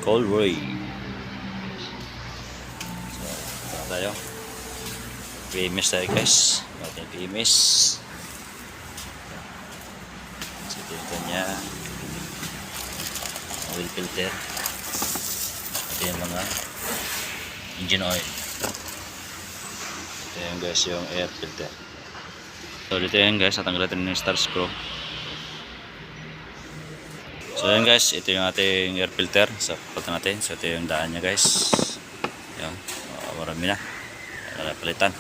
Colroy. So, ito na tayo. PMS tayo guys. Ating PMS. So, ito yung kanya oil filter. Ito yung mga engine oil. Ito yung guys yung air filter. So, dito yung guys. Natanggal natin yung star screw. So yun guys, ito yung ating air filter sa palitan natin. So ito yung daan nya guys. Yan, marami na palitan.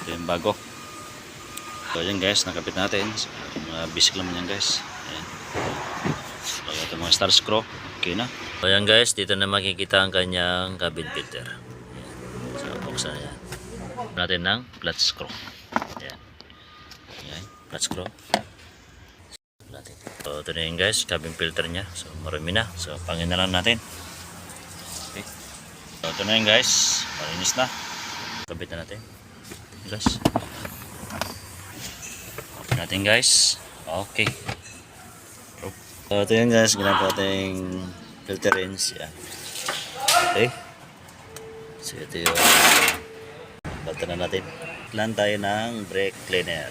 Ito yung bago. So yun guys, nakapit natin. So, mga basic naman yan guys. Ayan. So ito mga star screw. Okay na. So yan guys, dito na makikita ang kanyang cabin filter. Ayan. So buksan na yan. Natin ng flat screw. Ayan. Ayan, flat screw. So ito na yun guys, cabin filter nya. So marami na. So pangin na lang natin. Okay. So ito na yun guys, malinis na. Kabit na natin guys. Kabit natin guys. Okay. So ito yun guys, ginagawa natin filter rinse. Yan. Okay. So ito yung balta na natin. Plan tayo ng brake cleaner.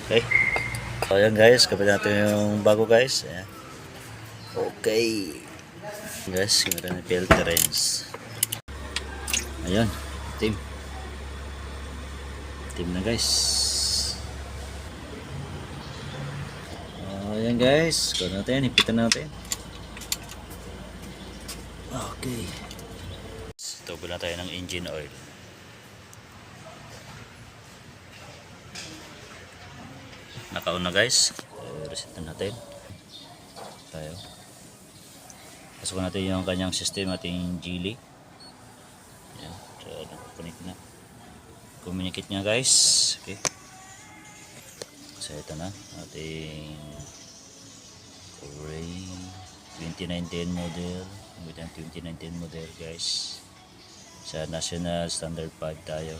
Okay. So ayan guys, kapit natin yung bago guys. Ayan. Okay. Guys, gamitin natin filter rinse. Ayan, team. Team na guys. Ayan guys, gawin natin, hipitan natin. Okay. Tubo na tayo ng engine oil. Nakaon na guys. Reset na natin tayo. Pasok natin yung kanyang system, ating Geely. Ayan. So connect na, communicate nya guys. Okay. So ito na ating Ray 2019 model with ang 2019 model guys. Sa national standard 5 tayo.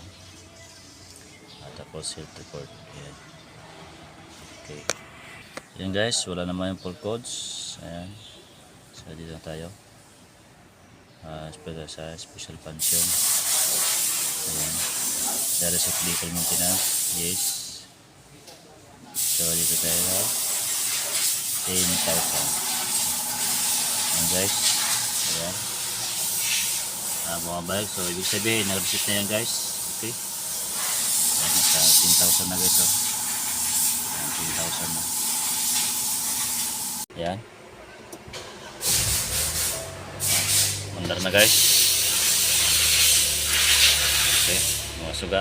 At tapos filter port. Ayan. Okay. Yan guys, wala naman yung full codes. Ayan. So dito na tayo. Sa special function. Ayan. There is a vehicle maintenance. Yes. So dito tayo na 10,000. Ayan guys. Ayan. Bumabalik. So ibig sabihin, nag-reset na yan guys. Okay. Ayan, nasa 10,000 na guys. So 10,000 na. Yan. Mandar na guys. Okay. Mga suga.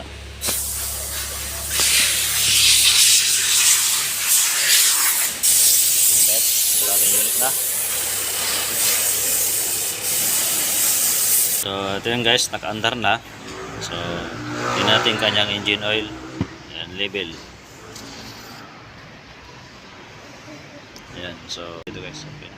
Okay. Maraming unit na. So ito yung guys. Naka-andar na. So tingnan natin kanyang engine oil. Yan, level. Ayan, so ito guys, okay.